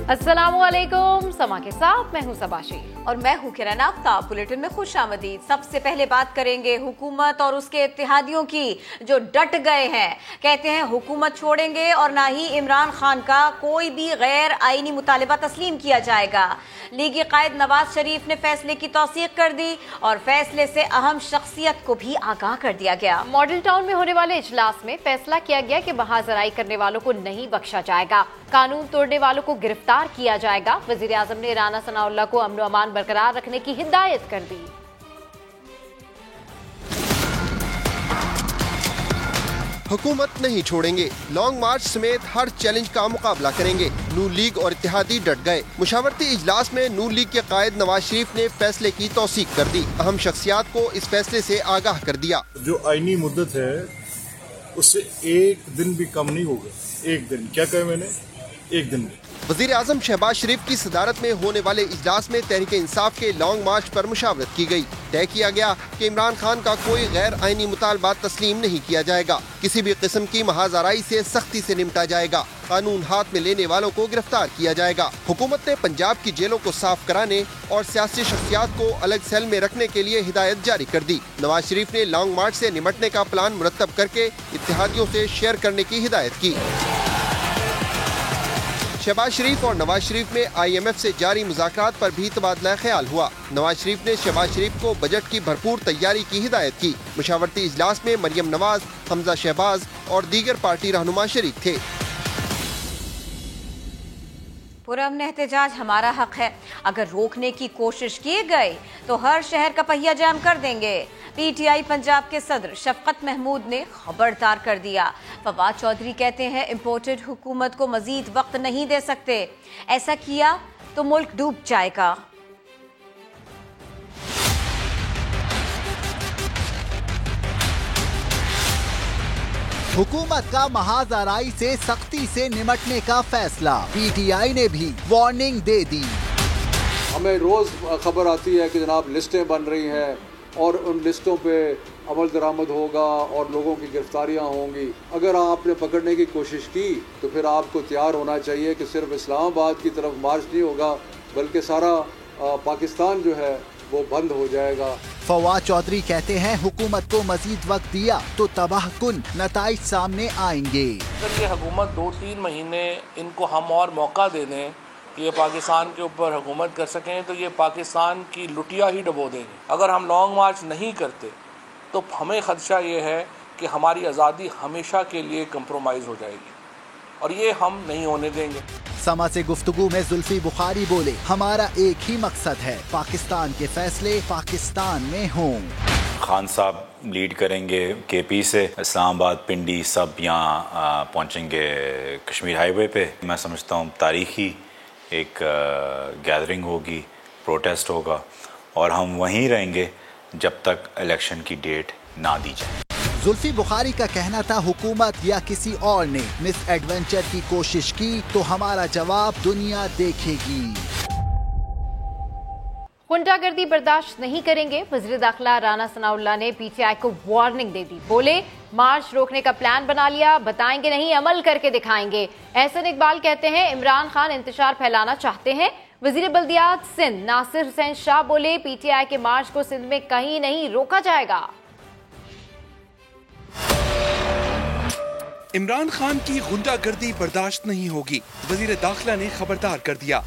अस्सलामुअलैकुम, समा के साथ मैं हूँ सबाशी और मैं हूँ किरण आफ्ताब। बुलेटिन में खुश आमदीद। सबसे पहले बात करेंगे हुकूमत और उसके इत्तेहादियों की, जो डट गए हैं। कहते हैं हुकूमत छोड़ेंगे और ना ही इमरान खान का कोई भी गैर आईनी मुतालिबा तस्लीम किया जाएगा। लीगी कायद नवाज शरीफ ने फैसले की तौसीक कर दी और फैसले से अहम शख्सियत को भी आगाह कर दिया गया। मॉडल टाउन में होने वाले इजलास में फैसला किया गया कि महाजराई करने वालों को नहीं बख्शा जाएगा, कानून तोड़ने वालों को गिरफ्तार किया जाएगा। वजीर आजम ने राना सनाउल्लाह को अमन अमान बरकरार रखने की हिदायत कर दी। हुकूमत नहीं छोड़ेंगे, लॉन्ग मार्च समेत हर चैलेंज का मुकाबला करेंगे। नून लीग और इत्तेहादी डट गए। मुशावरती इजलास में नून लीग के कायद नवाज शरीफ ने फैसले की तौसीक कर दी। अहम शख्सियात को इस फैसले से आगाह कर दिया। जो आईनी मुद्दत है उससे एक दिन भी कम नहीं होगा। एक दिन क्या कहे मैंने, एक दिन भी। वजीर आजम शहबाज शरीफ की सदारत में होने वाले इजलास में तहरीक इंसाफ के लॉन्ग मार्च पर मुशावरत की गई। तय किया गया कि इमरान खान का कोई गैर आईनी मुतालबात तस्लीम नहीं किया जाएगा। किसी भी किस्म की महाजराई से सख्ती से निपटा जाएगा। कानून हाथ में लेने वालों को गिरफ्तार किया जाएगा। हुकूमत ने पंजाब की जेलों को साफ कराने और सियासी शख्सियात को अलग सेल में रखने के लिए हिदायत जारी कर दी। नवाज शरीफ ने लॉन्ग मार्च से निपटने का प्लान मुरतब करके इत्तेहादियों से शेयर करने की हिदायत की। शहबाज शरीफ और नवाज शरीफ में IMF से जारी मुज़ाकरात पर भी तबादला ख्याल हुआ। नवाज शरीफ ने शहबाज शरीफ को बजट की भरपूर तैयारी की हिदायत की। मुशावरती इजलास में मरियम नवाज, हमजा शहबाज और दीगर पार्टी रहनुमा शरीक थे। पुरअमन एहतजाज हमारा हक है। अगर रोकने की कोशिश की गई तो हर शहर का पहिया जाम कर देंगे। PTI पंजाब के सदर शफकत महमूद ने खबरदार कर दिया। फवाद चौधरी कहते हैं इम्पोर्टेड हुकूमत को मजीद वक्त नहीं दे सकते, ऐसा किया तो मुल्क डूब जाएगा। हुकूमत का महाजराई से सख्ती से निमटने का फैसला। PTI ने भी वार्निंग दे दी। हमें रोज खबर आती है कि जनाब लिस्टें बन रही हैं और उन लिस्टों पे अमल दरामद होगा और लोगों की गिरफ्तारियां होंगी। अगर आपने पकड़ने की कोशिश की तो फिर आपको तैयार होना चाहिए कि सिर्फ इस्लामाबाद की तरफ मार्च नहीं होगा बल्कि सारा पाकिस्तान जो है वो बंद हो जाएगा। फवाद चौधरी कहते हैं हुकूमत को मजीद वक्त दिया तो तबाहकुन नताइज सामने आएंगे। अगर ये हुकूमत 2-3 महीने इनको हम और मौका दे दें कि ये पाकिस्तान के ऊपर हुकूमत कर सकें तो ये पाकिस्तान की लुटिया ही डबो देंगे। अगर हम लॉन्ग मार्च नहीं करते तो हमें खदशा ये है कि हमारी आज़ादी हमेशा के लिए कंप्रोमाइज़ हो जाएगी और ये हम नहीं होने देंगे। समा से गुफ्तगू में जुल्फी बुखारी बोले, हमारा एक ही मकसद है, पाकिस्तान के फैसले पाकिस्तान में हों। खान साहब लीड करेंगे KP से, इस्लामाबाद, पिंडी सब यहाँ पहुँचेंगे कश्मीर हाईवे पे। मैं समझता हूँ तारीखी एक गैदरिंग होगी, प्रोटेस्ट होगा और हम वहीं रहेंगे जब तक इलेक्शन की डेट ना दी जाए। जुल्फी बुखारी का कहना था हुकूमत या किसी और ने मिस एडवेंचर की कोशिश की तो हमारा जवाब दुनिया देखेगी। गुंडागर्दी बर्दाश्त नहीं करेंगे। वज़ीर दाखिला राना सनाउल्लाह ने PTI को वार्निंग दे दी। बोले मार्च रोकने का प्लान बना लिया, बताएंगे नहीं अमल करके दिखाएंगे। एहसन इकबाल कहते हैं इमरान खान इंतशार फैलाना चाहते हैं। वज़ीर बल्दियात सिंध नासिर हुसैन शाह बोले PTI के मार्च को सिंध में कहीं नहीं रोका जाएगा। इमरान खान की गुंडागर्दी बर्दाश्त नहीं होगी, वजीर दाखिला ने खबरदार कर दिया।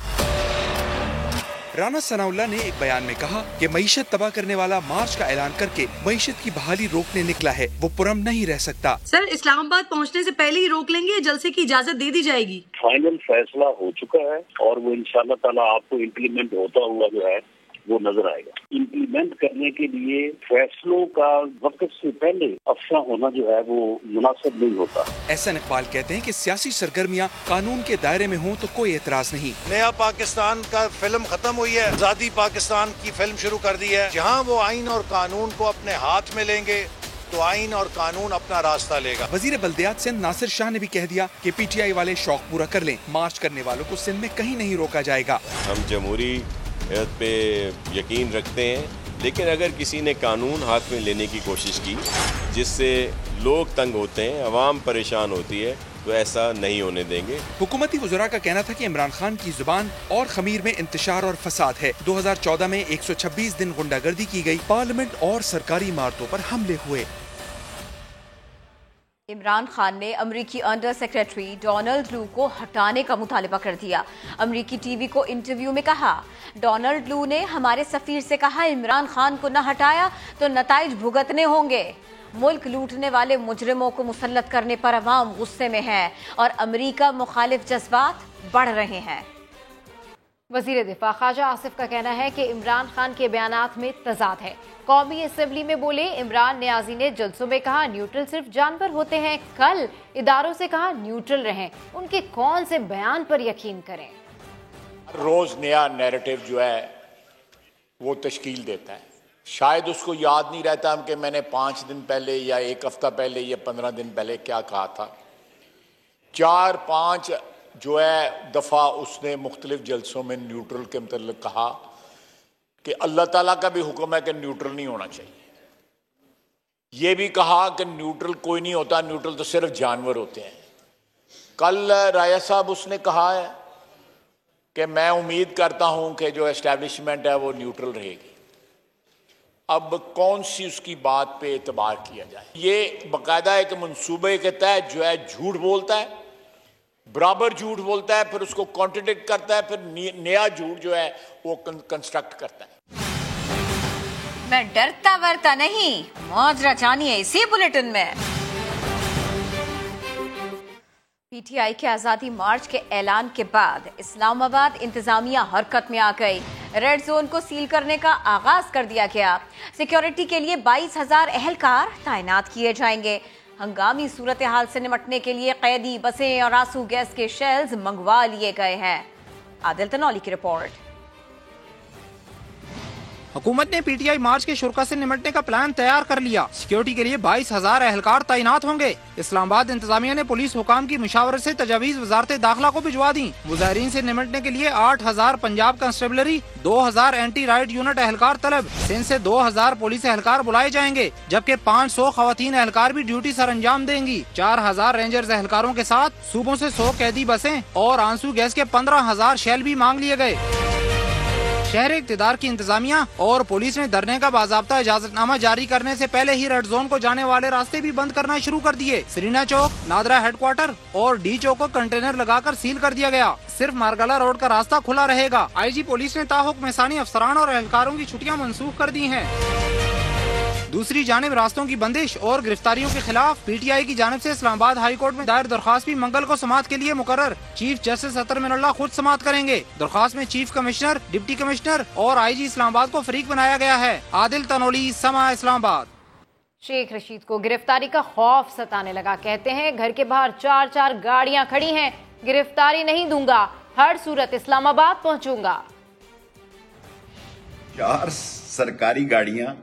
राना सनाउल्लाह ने एक बयान में कहा कि मईशत तबाह करने वाला मार्च का ऐलान करके मईशत की बहाली रोकने निकला है, वो पुरअमन नहीं रह सकता। सर, इस्लामाबाद पहुंचने से पहले ही रोक लेंगे, जलसे की इजाजत दे दी जाएगी। फाइनल फैसला हो चुका है और वो इंशाअल्लाह ताला आपको इम्प्लीमेंट होता हुआ जो है वो नजर आएगा। इम्प्लीमेंट करने के लिए फैसलों का वक्त से पहले अफवाह होना जो है वो मुनासिब नहीं होता। एहसन इकबाल कहते हैं कि सियासी सरगर्मियां कानून के दायरे में हों तो कोई एतराज नहीं। नया पाकिस्तान का फिल्म खत्म हुई है, आजादी पाकिस्तान की फिल्म शुरू कर दी है। जहां वो आइन और कानून को अपने हाथ में लेंगे तो आइन और कानून अपना रास्ता लेगा। वजीर बल्दियात सिंध नासिर शाह ने भी कह दिया कि PTI वाले शौक पूरा कर लें, मार्च करने वालों को सिंध में कहीं नहीं रोका जाएगा। हम जमहूरी पे यकीन रखते हैं, लेकिन अगर किसी ने कानून हाथ में लेने की कोशिश की जिससे लोग तंग होते हैं, आवाम परेशान होती है, तो ऐसा नहीं होने देंगे। हुकूमती वज़रा का कहना था कि इमरान खान की जुबान और खमीर में इंतशार और फसाद है। 2014 में 126 दिन गुंडागर्दी की गई, पार्लियामेंट और सरकारी इमारतों पर हमले हुए। इमरान खान ने अमरीकी अंडर सेक्रेटरी डोनाल्ड लू को हटाने का मुतालबा कर दिया। अमरीकी टीवी को इंटरव्यू में कहा, डोनाल्ड लू ने हमारे सफीर से कहा इमरान खान को न हटाया तो नताइज भुगतने होंगे। मुल्क लूटने वाले मुजरिमों को मुसल्लत करने पर अवाम गुस्से में है और अमरीका मुखालिफ जज्बात बढ़ रहे हैं। वजीर दिफा ख्वाजा आसिफ का कहना है कि इमरान खान के बयानात में तजाद है। कौमी असेंबली में बोले इमरान न्याजी ने जलसों में कहा न्यूट्रल सिर्फ जानवर होते हैं, कल इदारों से कहा न्यूट्रल रहें। उनके कौन से बयान पर यकीन करें? रोज नया नैरेटिव जो है वो तश्कील देता है। शायद उसको याद नहीं रहता कि मैंने 5 दिन पहले या 1 हफ्ता पहले या 15 दिन पहले क्या कहा था। 4-5 जो है दफ़ा उसने मुख्तलिफ जलसों में न्यूट्रल के मतलब कहा कि अल्लाह ताला का भी हुक्म है कि न्यूट्रल नहीं होना चाहिए। ये भी कहा कि न्यूट्रल कोई नहीं होता, न्यूट्रल तो सिर्फ जानवर होते हैं। कल राया साहब उसने कहा है कि मैं उम्मीद करता हूं कि जो एस्टैब्लिशमेंट है वो न्यूट्रल रहेगी। अब कौन सी उसकी बात पे एतबार किया जाए? ये बाकायदा एक मंसूबे के तहत जो है झूठ बोलता है, बराबर झूठ बोलता है, फिर उसको कॉन्ट्रडिक्ट करता है, फिर नया झूठ जो है वो कंस्ट्रक्ट करता है। मैं डरता वरता नहीं, मौजरा जानिए इसी बुलेटिन में। पीटीआई के आज़ादी मार्च के ऐलान के बाद इस्लामाबाद इंतजामिया हरकत में आ गई। रेड जोन को सील करने का आगाज कर दिया गया। सिक्योरिटी के लिए 22,000 एहलकार तैनात किए जाएंगे। हंगामी सूरत हाल से निपटने के लिए कैदी बसें और आंसू गैस के शेल्स मंगवा लिए गए हैं। आदिल तनौली की रिपोर्ट। हुकूमत ने पीटीआई मार्च के शुरा से निपटने का प्लान तैयार कर लिया। सिक्योरिटी के लिए 22,000 एहलकार तैनात होंगे। इस्लामाबाद इंतजामिया ने पुलिस हुकाम की मुशावरत से तजावीज वजारत दाखिला को भिजवा दी। मुजाहिरीन से निपटने के लिए 8,000 पंजाब कंस्टेबलरी, 2,000 एंटी राइट यूनिट एहलकार तलब, सिंध से 2,000 पुलिस एहलकार बुलाए जाएंगे, जबकि 500 खवातीन एहलकार भी ड्यूटी सर अंजाम देंगी। 4,000 रेंजर्स एहलकारों के साथ सूबों से 100 कैदी बसें और आंसू गैस के 15,000 शेल भी मांग लिए गए। शहर इक़्तिदार की इंतजामिया और पुलिस ने धरने का बाज़ाब्ता इजाजतनामा जारी करने से पहले ही रेड जोन को जाने वाले रास्ते भी बंद करना शुरू कर दिए। सरीना चौक, नादरा हेडक्वार्टर और डी चौक को कंटेनर लगाकर सील कर दिया गया। सिर्फ मारगला रोड का रास्ता खुला रहेगा। आईजी पुलिस ने ताहुक्म सानी अफसरान और एहलकारों की छुट्टियां मनसूख कर दी हैं। दूसरी जानिब रास्तों की बंदिश और गिरफ्तारियों के खिलाफ पीटीआई की जानिब से इस्लामाबाद हाई कोर्ट में दायर दरख्वास्त भी मंगल को समाअत के लिए मुकर्रर। चीफ जस्टिस अतर मिनल्लाह खुद समाअत करेंगे। दरख्वास्त में चीफ कमिश्नर, डिप्टी कमिश्नर और आईजी इस्लामाबाद को फरीक बनाया गया है। आदिल तनौली, समा, इस्लामाबाद। शेख रशीद को गिरफ्तारी का खौफ सताने लगा। कहते हैं घर के बाहर 4-4 गाड़ियां खड़ी हैं, गिरफ्तारी नहीं दूंगा, हर सूरत इस्लामाबाद पहुंचूंगा। 4 सरकारी गाड़ियां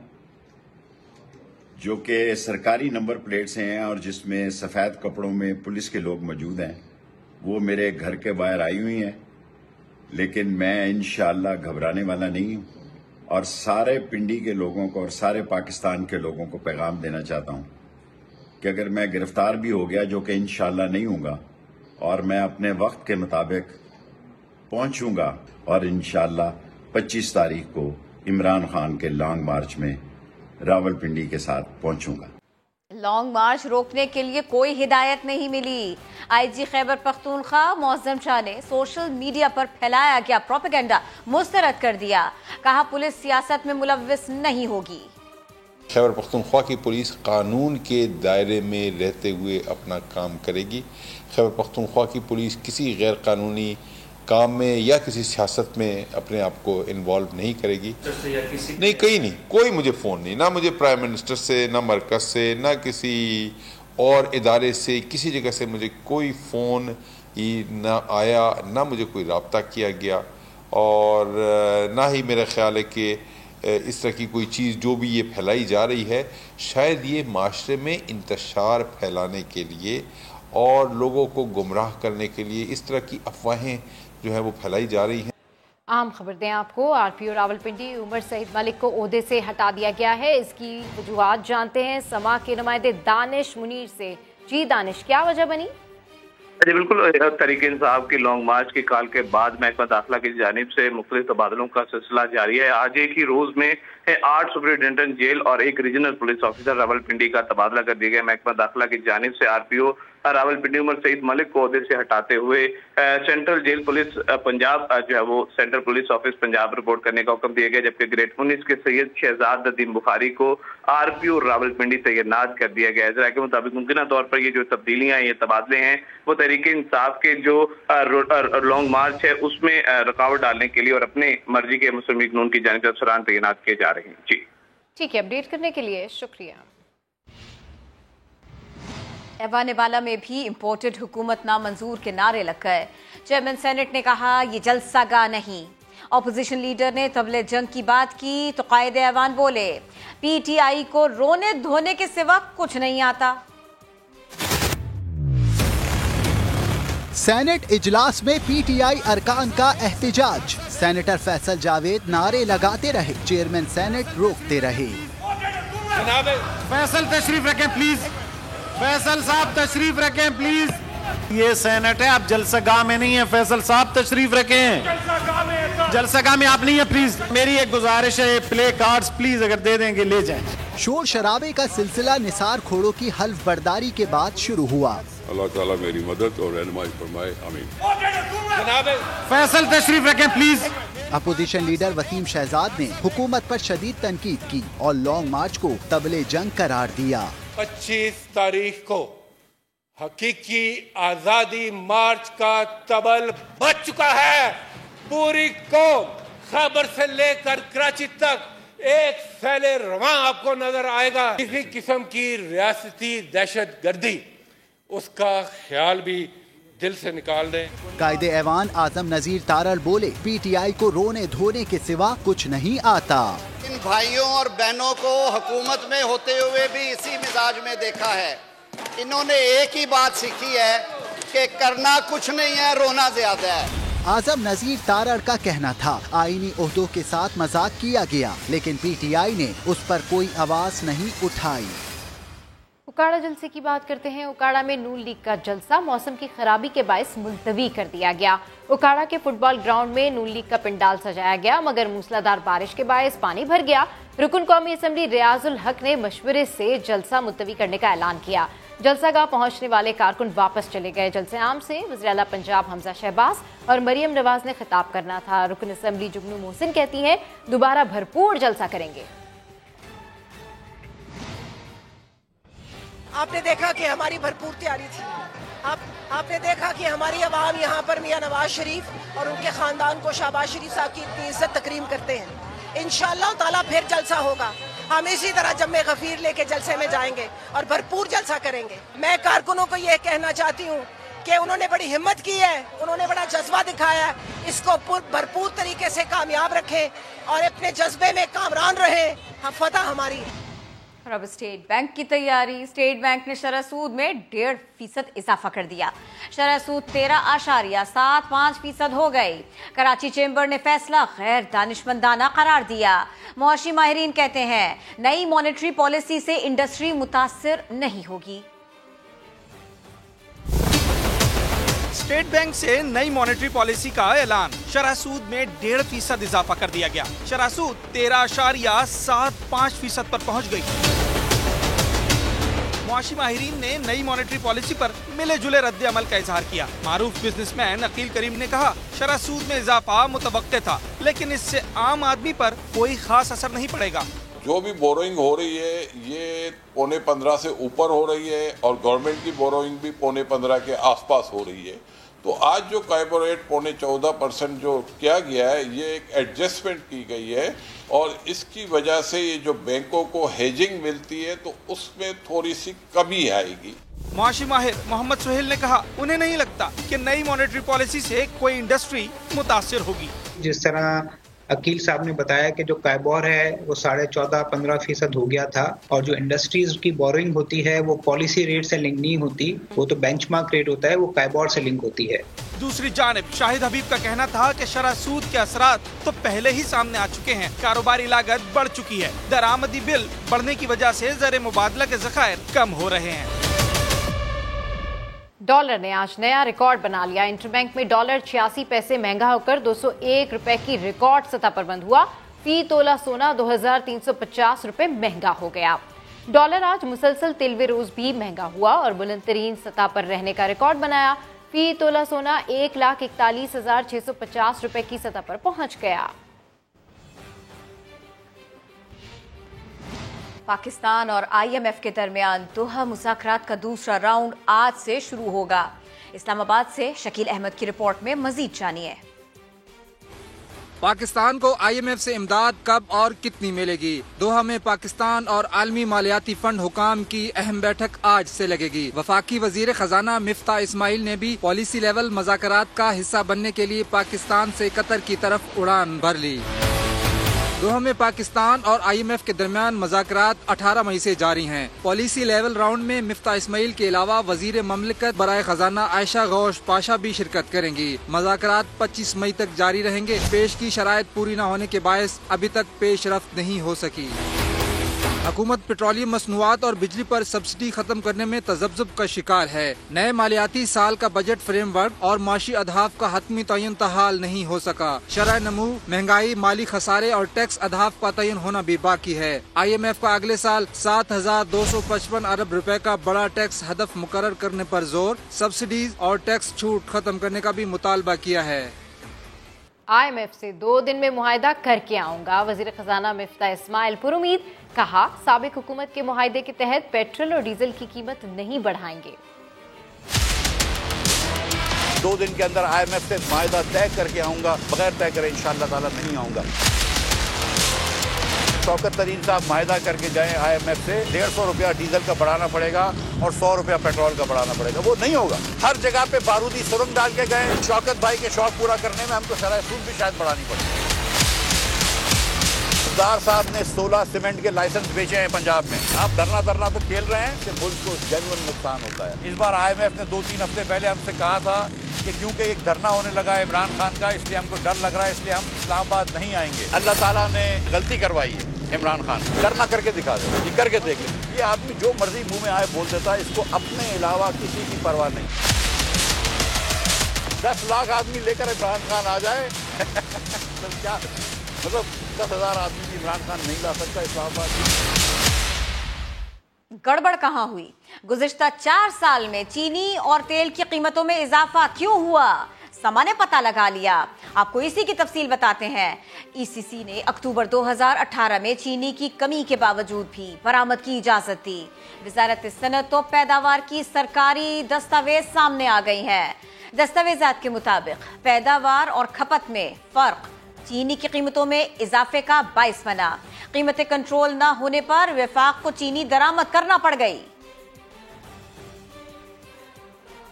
जो कि सरकारी नंबर प्लेट्स हैं और जिसमें सफ़ेद कपड़ों में पुलिस के लोग मौजूद हैं, वो मेरे घर के बाहर आई हुई हैं। लेकिन मैं इंशाअल्लाह घबराने वाला नहीं हूं और सारे पिंडी के लोगों को और सारे पाकिस्तान के लोगों को पैगाम देना चाहता हूं कि अगर मैं गिरफ्तार भी हो गया, जो कि इंशाअल्लाह नहीं होऊंगा, और मैं अपने वक्त के मुताबिक पहुंचूंगा और इंशाअल्लाह 25 तारीख को इमरान खान के लॉन्ग मार्च में रावलपिंडी के साथ पहुंचूंगा। लॉन्ग मार्च रोकने के लिए कोई हिदायत नहीं मिली। आईजी खैबर पख्तूनख्वा मौज़म शाह ने सोशल मीडिया पर फैलाया गया प्रोपेगेंडा मुस्तरद कर दिया। कहा पुलिस सियासत में मुलव्विस नहीं होगी। खैबर पख्तूनख्वा की पुलिस कानून के दायरे में रहते हुए अपना काम करेगी। खैबर पख्तूनख्वा की पुलिस किसी गैर कानूनी काम में या किसी सियासत में अपने आप को इन्वॉल्व नहीं करेगी। नहीं, कहीं नहीं, कोई मुझे फ़ोन नहीं, ना मुझे प्राइम मिनिस्टर से, ना मरकज़ से, ना किसी और इदारे से, किसी जगह से मुझे कोई फ़ोन ही ना आया, ना मुझे कोई रब्ता किया गया और ना ही मेरा ख्याल है कि इस तरह की कोई चीज़ जो भी ये फैलाई जा रही है, शायद ये माशरे में इंतशार फैलाने के लिए और लोगों को गुमराह करने के लिए इस तरह की अफवाहें जो है वो फैलाई जा रही हैं। आम खबर दें आपको, आरपीओ रावलपिंडी उमर सईद मलिक को ओहदे से हटा दिया गया है। इसकी वजूहात जानते हैं समा के नुमाइंदे दानिश मुनीर से। जी दानिश, क्या वजह बनी? جی بالکل، تحریک انصاف کی لانگ مارچ کی کال کے بعد محکمہ داخلہ کی جانب سے مختلف تبادلوں کا سلسلہ جاری ہے۔ آج ایک ہی روز میں 8 سپرنٹینڈنٹ جیل اور 1 ریجنل پولیس آفیسر راولپنڈی کا تبادلہ کر دیا گیا۔ محکمہ داخلہ کی جانب سے RPO راولپنڈی عمر سعید ملک کو عہدے سے ہٹاتے ہوئے سینٹرل جیل پولیس پنجاب جو ہے وہ central police office Punjab report کرنے کا حکم دیا گیا، جبکہ گریڈ 19 کے سید شہزاد ندیم بخاری کو RPO راولپنڈی تعینات کر دیا گیا ہے۔ ذرائع کے مطابق ممکنہ طور پر یہ جو تبدیلیاں ہیں، یہ تبادلے ہیں، وہ تحریک انصاف کے جو لانگ مارچ ہے اس میں رکاوٹ ڈالنے کے لیے اور اپنے مرضی کے مسلم لیگ نون کی جانب سے افسران تعینات کیے جا رہے ہیں۔ جی ٹھیک ہے، اپڈیٹ کرنے کے لیے شکریہ۔ ایوان بالا میں بھی امپورٹڈ حکومت نامنظور کے نعرے لگ گئے۔ چیئرمین سینٹ نے کہا یہ جلسہ گاہ نہیں۔ اپوزیشن لیڈر نے طبلِ جنگ کی بات کی تو قائد ایوان بولے PTI کو رونے دھونے کے سوا کچھ نہیں آتا۔ سینٹ اجلاس میں PTI ارکان کا احتجاج، سینیٹر فیصل جاوید نعرے لگاتے رہے، چیئرمین سینٹ روکتے رہے۔ فیصل تشریف رکھیں پلیز، فیصل صاحب تشریف رکھیں پلیز۔ یہ سینٹ ہے، آپ جلسہ گاہ میں نہیں ہیں، فیصل صاحب تشریف رکھیں۔ جلسہ گاہ میں آپ نہیں ہیں پلیز۔ میری ایک گزارش ہے، پلے کارڈز پلیز اگر دے دیں گے لے جائیں۔ شور شرابے کا سلسلہ نثار کھوڑوں کی حلف برداری کے بعد شروع ہوا۔ اللہ تعالیٰ میری مدد اور رہنمائی فرمائے، آمین۔ فیصل تشریف رکھیں please. Opposition leader Waseem Shahzad نے حکومت پر شدید تنقید کی اور لانگ مارچ کو طبلِ جنگ قرار دیا۔ 25 تاریخ کو حقیقی آزادی مارچ کا طبل بج چکا ہے۔ پوری قوم خیبر سے لے کر کراچی تک ایک فیل رواں آپ کو نظر آئے گا۔ کسی قسم کی ریاستی دہشت گردی اس کا خیال بھی دل سے نکال دیں۔ قائد ایوان اعظم نذیر تارڑ بولے PTI کو رونے دھونے کے سوا کچھ نہیں آتا۔ ان بھائیوں اور بہنوں کو حکومت میں ہوتے ہوئے بھی اسی مزاج میں دیکھا ہے۔ انہوں نے ایک ہی بات سیکھی ہے کہ کرنا کچھ نہیں ہے، رونا زیادہ ہے۔ اعظم نذیر تارڑ کا کہنا تھا آئینی عہدوں کے ساتھ مذاق کیا گیا، لیکن PTI نے اس پر کوئی آواز نہیں اٹھائی۔ اکاڑا جلسے کی بات کرتے ہیں۔ اکاڑا میں نون لیگ کا جلسہ موسم کی خرابی کے باعث ملتوی کر دیا گیا۔ اکاڑا کے فٹ بال گراؤنڈ میں نون لیگ کا پنڈال سجایا گیا، مگر موسلادھار بارش کے باعث پانی بھر گیا۔ رکن قومی اسمبلی ریاض الحق نے مشورے سے جلسہ ملتوی کرنے کا اعلان کیا۔ جلسہ گاہ پہنچنے والے کارکن واپس چلے گئے۔ جلسے عام سے وزیر اعلیٰ پنجاب حمزہ شہباز اور مریم نواز نے خطاب کرنا تھا۔ رکن اسمبلی جگنو محسن کہتی ہیں دوبارہ بھرپور جلسہ کریں گے۔ آپ نے دیکھا کہ ہماری بھرپور تیاری تھی۔ آپ نے دیکھا کہ ہماری عوام یہاں پر میاں نواز شریف اور ان کے خاندان کو شہباز شریف صاحب کی اتنی عزت تکریم کرتے ہیں۔ انشاءاللہ تعالیٰ پھر جلسہ ہوگا۔ ہم اسی طرح جمع غفیر لے کے جلسے میں جائیں گے اور بھرپور جلسہ کریں گے۔ میں کارکنوں کو یہ کہنا چاہتی ہوں کہ انہوں نے بڑی ہمت کی ہے، انہوں نے بڑا جذبہ دکھایا ہے، اس کو بھرپور طریقے سے کامیاب رکھیں اور اپنے جذبے میں کامران رہیں۔ فتح ہماری ہے۔ اور اب اسٹیٹ بینک کی تیاری۔ اسٹیٹ بینک نے شرح سود میں 1.5% اضافہ کر دیا۔ شرح سود 13.75% ہو گئی۔ کراچی چیمبر نے فیصلہ غیر دانشمندانہ قرار دیا۔ معاشی ماہرین کہتے ہیں نئی مانیٹری پالیسی سے انڈسٹری متاثر نہیں ہوگی۔ اسٹیٹ بینک سے نئی مانیٹری پالیسی کا اعلان۔ شرح سود میں 1.5% اضافہ کر دیا گیا۔ شرح سود 13.75% پر پہنچ گئی۔ معاشی ماہرین نے نئی مانیٹری پالیسی پر ملے جلے رد عمل کا اظہار کیا۔ معروف بزنس مین عقیل کریم نے کہا شرح سود میں اضافہ متوقع تھا، لیکن اس سے عام آدمی پر کوئی خاص اثر نہیں پڑے گا۔ جو بھی بوروئنگ ہو رہی ہے یہ 15.25 سے اوپر ہو رہی ہے اور گورنمنٹ کی بوروئنگ بھی 15.15 کے آس پاس ہو رہی ہے۔ تو آج جو کارپوریٹ 14.5% جو کیا گیا ہے یہ ایک ایڈجسٹمنٹ کی گئی ہے اور اس کی وجہ سے یہ جو بینکوں کو ہیجنگ ملتی ہے تو اس میں تھوڑی سی کمی آئے گی۔ معاشی ماہر محمد سہیل نے کہا انہیں نہیں لگتا کہ نئی مانیٹری پالیسی سے کوئی انڈسٹری متاثر ہوگی۔ جس طرح عقیل صاحب نے بتایا کہ جو کائبور ہے وہ 14.5-15% ہو گیا تھا اور جو انڈسٹریز کی بورنگ ہوتی ہے وہ پالیسی ریٹ سے لنک نہیں ہوتی، وہ تو بینچ مارک ریٹ ہوتا ہے، وہ کائبور سے لنک ہوتی ہے۔ دوسری جانب شاہد حبیب کا کہنا تھا کہ شرح سود کے اثرات تو پہلے ہی سامنے آ چکے ہیں۔ کاروباری لاگت بڑھ چکی ہے، درآمدی بل بڑھنے کی وجہ سے زر مبادلہ کے ذخائر کم ہو رہے ہیں۔ डॉलर ने आज नया रिकॉर्ड बना लिया। इंटरबैंक में डॉलर 86 पैसे महंगा होकर 201 रुपए की रिकॉर्ड सतह पर बंद हुआ। फी तोला सोना 2350 रुपए महंगा हो गया। डॉलर आज मुसलसल तिलवे रोज भी महंगा हुआ और बुलंदतरीन सतह पर रहने का रिकॉर्ड बनाया। फी तोला सोना 1,41,650 रुपए की सतह पर पहुंच गया। पाकिस्तान और IMF के दरमियान दोहा मुज़ाकरात का दूसरा राउंड आज से शुरू होगा। इस्लामाबाद से शकील अहमद की रिपोर्ट में मजीद जानिए। पाकिस्तान को IMF से इमदाद कब और कितनी मिलेगी? दोहा में पाकिस्तान और आलमी मालियाती फंड हुकाम की अहम बैठक आज से लगेगी। वफाकी वजीर खजाना मिफ्ता इस्माइल ने भी पॉलिसी लेवल मुज़ाकरात का हिस्सा बनने के लिए पाकिस्तान से कतर की तरफ उड़ान भर ली। दोहा में पाकिस्तान और IMF के दरमियान मुज़ाकरात 18 मई से जारी हैं। पॉलिसी लेवल राउंड में मिफ्ता इस्माइल के अलावा वजीर ममलिकत बराए खजाना आयशा गौश पाशा भी शिरकत करेंगी। मुज़ाकरात 25 मई तक जारी रहेंगे। पेश की शराइत पूरी न होने के बायस अभी तक पेशरफ्त नहीं हो सकी। हुकूमत पेट्रोलियम मसनूआत और बिजली पर सब्सिडी खत्म करने में तजब्जुब का शिकार है। नए मालियाती साल का बजट फ्रेमवर्क और माशी अदहाफ का हतमी तयन तहाल नहीं हो सका। शरह नमू, महंगाई, माली खसारे और टैक्स अदहाफ का तयन होना भी बाकी है। IMF का अगले साल 7,255 अरब रुपए का बड़ा टैक्स हदफ मुकर्रर करने पर जोर, सब्सिडीज और टैक्स छूट खत्म करने का भी मुतालबा किया है। IMF से 2 दिन में मुआहिदा करके आऊंगा। वजीर खजाना मिफ्ता इस्माइल पुरुमीद, कहा साबिक हुकूमत के मुआहिदे के तहत पेट्रोल और डीजल की कीमत नहीं बढ़ाएंगे। 2 दिन के अंदर IMF से मुआहिदा तय करके आऊंगा, बगैर तय करे इंशाअल्लाह ताला नहीं आऊंगा। शौकत तरीन साहब मुआहिदा करके गए IMF से 150 रुपया डीजल का बढ़ाना पड़ेगा और 100 रुपया पेट्रोल का बढ़ाना पड़ेगा, वो नहीं होगा। हर जगह पे बारूदी सुरंग डाल के गए। शौकत भाई के शौक पूरा करने में हमको शरह सूद भी शायद बढ़ानी पड़ेगी। सरदार साहब ने 16 सीमेंट के लाइसेंस बेचे हैं पंजाब में। आप धरना तो खेल रहे हैं कि मुल्क को जेन्युइन नुकसान होता है। इस बार IMF ने 2-3 हफ्ते पहले हमसे कहा था कि क्योंकि एक धरना होने लगा है इमरान खान का, इसलिए हमको डर लग रहा है, इसलिए हम इस्लामाबाद नहीं आएंगे। अल्लाह ताला ने गलती करवाई है। इमरान खान करना करके दिखा दे, ये करके देख ले। ये आदमी जो मर्जी मुंह में आए बोल देता है, इसको अपने अलावा किसी की परवाह नहीं। 10 लाख आदमी लेकर इमरान खान आ जाए तो क्या मतलब 10,000 आदमी भी इमरान खान नहीं ला सकता इस्लामाबाद। गड़बड़ कहाँ हुई? गुज़िश्ता 4 साल में चीनी और तेल की कीमतों में इजाफा क्यों हुआ? समा ने पता लगा लिया। आपको इसी की तफसील बताते हैं। ECC ने अक्टूबर 2018 में चीनी की कमी के बावजूद भी बरामद की इजाजत दी। वजारत सनत और पैदावार की सरकारी दस्तावेज सामने आ गई हैं। दस्तावेजात के मुताबिक पैदावार और खपत में फर्क चीनी की कीमतों में इजाफे का बाइस बना। कीमतें कंट्रोल न होने पर वफाक को चीनी दरामद करना पड़ गई।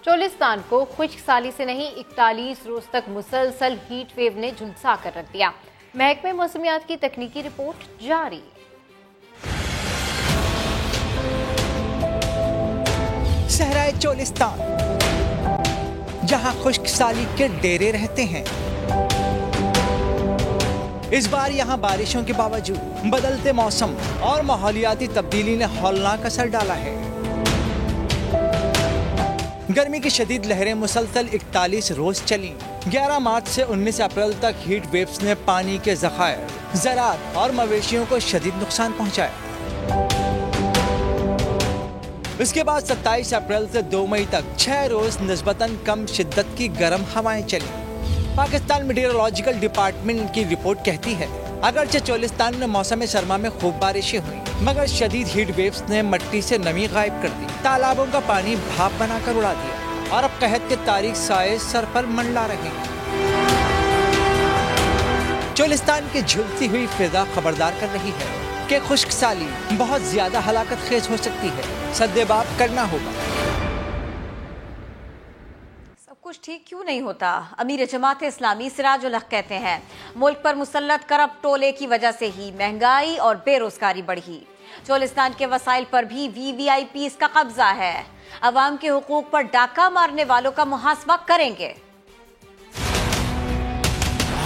चोलिस्तान को खुश्क साली से नहीं 41 रोज तक मुसलसल हीट वेव ने झुलसा कर रख दिया। महकमे मौसमियात की तकनीकी रिपोर्ट जारी। सहराए चोलिस्तान, जहां खुश्क साली के डेरे रहते हैं, इस बार यहां बारिशों के बावजूद बदलते मौसम और माहौलियाती तब्दीली ने हौलनाक असर डाला है। गर्मी की शदीद लहरें मुसलसल 41 रोज चली। 11 मार्च से 19 अप्रैल तक हीट वेव्स ने पानी के ज़खायर, ज़राअत और मवेशियों को शदीद नुकसान पहुंचाया। इसके बाद 27 अप्रैल से 2 मई तक 6 रोज निस्बतन कम शिद्दत की गर्म हवाएं चली। पाकिस्तान मीडियोलॉजिकल डिपार्टमेंट की रिपोर्ट कहती है, अगरचे चोलिस्तान में मौसम सरमा में खूब बारिशें हुई, मगर शदीद हीट वेव्स ने मिट्टी से नमी गायब कर दी, तालाबों का पानी भाप बनाकर उड़ा दिया और अब कहत के तारीख साए सर पर मंडला रहे हैं। चोलिस्तान की झुलती हुई फिजा खबरदार कर रही है कि खुश्क साली बहुत ज्यादा हलाकत खेज हो सकती है। सद्देबाब करना होगा। कुछ ठीक क्यों नहीं होता? अमीर जमात इस्लामी सिराजुल हक कहते हैं, मुल्क पर मुसल्लत करप्ट टोले की वजह से ही महंगाई और बेरोजगारी बढ़ी। चोलिस्तान के वसाइल पर भी VVIPs का कब्जा है। अवाम के हुकूक पर डाका मारने वालों का मुहासबा करेंगे।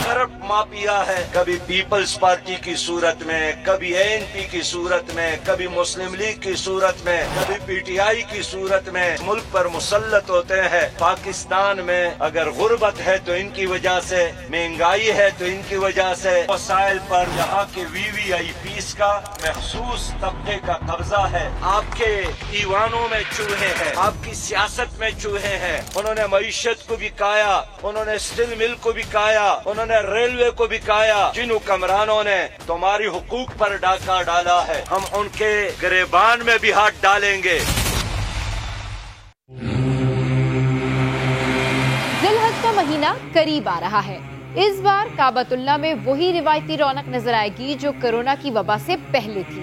करप्ट माफिया है, कभी पीपल्स पार्टी की सूरत में, कभी ANP की सूरत में, कभी मुस्लिम लीग की सूरत में, कभी PTI की सूरत में मुल्क पर मुसल्लत होते हैं। पाकिस्तान में अगर गुर्बत है तो इनकी वजह से, महंगाई है तो इनकी वजह से, वसाइल पर यहाँ के VVIPs का महसूस तबके का कब्जा है। आपके ईवानों में चूहे हैं, आपकी सियासत में चूहे हैं। उन्होंने मईशत को बिकाया, उन्होंने स्टील मिल को बिकाया, उन्होंने रेलवे को बिकाया। जिन हुक्मरानों ने तुम्हारी हुकूक पर डाका डाला है, हम उनके गिरेबान में भी हाथ डालेंगे। जिलहज का महीना करीब आ रहा है। इस बार काबतुल्लाह में वही रिवायती रौनक नजर आएगी जो कोरोना की वबा से पहले थी।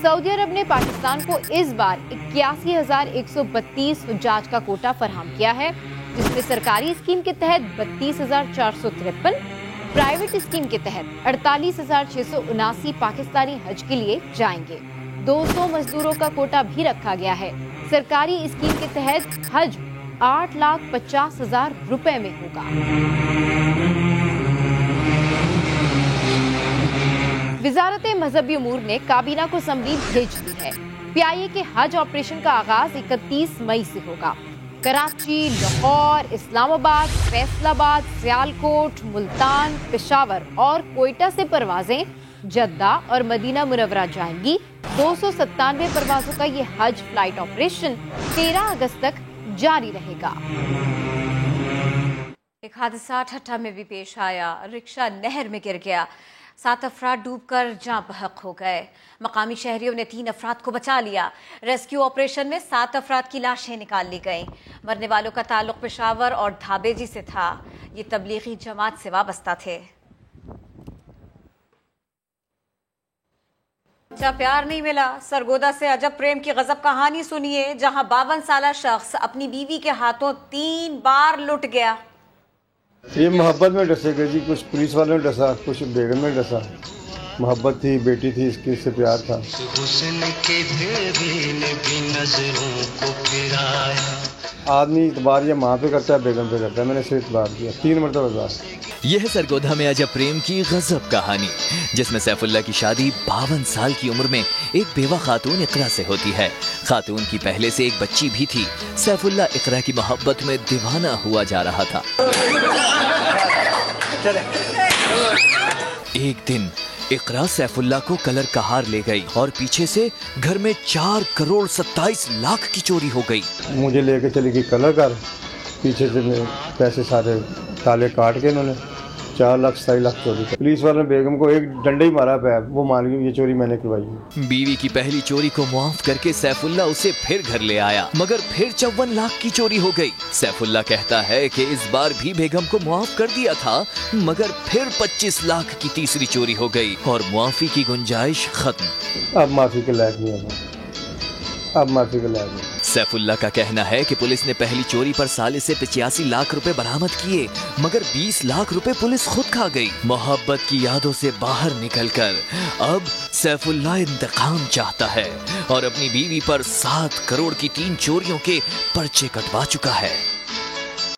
सऊदी अरब ने पाकिस्तान को इस बार 81,132 हुज्जाज का कोटा फराहम किया है, जिसमें सरकारी स्कीम के तहत 32,453, प्राइवेट स्कीम के तहत 48,679 पाकिस्तानी हज के लिए जाएंगे। 200 मजदूरों का कोटा भी रखा गया है। सरकारी स्कीम के तहत हज 8,50,000 रुपए में होगा। वजारत मजहबी उमूर ने काबीना को असम्बली भेज दी है। PIA के हज ऑपरेशन का आगाज 31 मई से होगा। कराची, लाहौर, इस्लामाबाद, फैसलाबाद, सियालकोट, मुल्तान, पेशावर और कोयटा से परवाजें जद्दा और मदीना मुनव्वरा जाएंगी। 297 परवाजों का ये हज फ्लाइट ऑपरेशन 13 अगस्त तक जारी रहेगा। एक हादसा ठट्टा में भी पेश आया। रिक्शा नहर में गिर गया, 7 अफराद डूबकर जाँ बहक हो गए। मकामी शहरियों ने 3 अफराद को बचा लिया। रेस्क्यू ऑपरेशन में 7 अफराद की लाशें निकाल ली गईं। मरने वालों का ताल्लुक पेशावर और धाबेजी से था। ये तबलीगी जमात से वाबस्ता थे। अच्छा प्यार नहीं मिला, सरगोदा से अजब प्रेम की गजब कहानी सुनिए, जहां 52 साला शख्स अपनी बीवी के हाथों 3 बार लुट गया। ये मोहब्बत में डसेगा जी, कुछ पुलिस वालों ने डसा, कुछ बेगम में डसा। मोहब्बत थी, बेटी थी, इसकी इससे प्यार था। आदमी इतबार ये माँ पे करता है, बेगम पे करता है। मैंने सिर्फ इतबार किया 3 मरतबा। यह है सरगोधा में अजब प्रेम की गजब कहानी, जिसमें सैफुल्लाह की शादी 52 साल की उम्र में एक बेवा खातून इकरा से होती है। खातून की पहले से एक बच्ची भी थी। सैफुल्लाह इकरा की मोहब्बत में दीवाना हुआ जा रहा था। एक दिन इकरा सैफुल्लाह को कलर का हार ले गई और पीछे से घर में 4,27,00,000 की चोरी हो गई। मुझे लेके चली गई कलर कर, पीछे से पैसे सारे ताले काट के इन्होंने 4,27,00,000 चोरी कर। पुलिस वालों ने बेगम को एक डंडा ही मारा पैर, वो मान गई ये चोरी मैंने करवाई। बीवी की पहली चोरी को मुआफ करके सैफुल्लाह उसे फिर घर ले आया, मगर फिर 54 लाख की चोरी हो गई। सैफुल्लाह कहता है कि इस बार भी बेगम को मुआफ कर दिया था, मगर फिर 25 लाख की तीसरी चोरी हो गई और मुआफी की गुंजाइश खत्म। अब माफी के लायक नहीं है, अब माफी के लायक नहीं। सैफुल्लाह का कहना है कि पुलिस ने पहली चोरी पर साले से 85 लाख रुपए बरामद किए, मगर 20 लाख रुपए पुलिस खुद खा गई। मोहब्बत की यादों से बाहर निकलकर अब सैफुल्लाह इंतकाम चाहता है और अपनी बीवी पर 7 करोड़ की 3 चोरियों के पर्चे कटवा चुका है।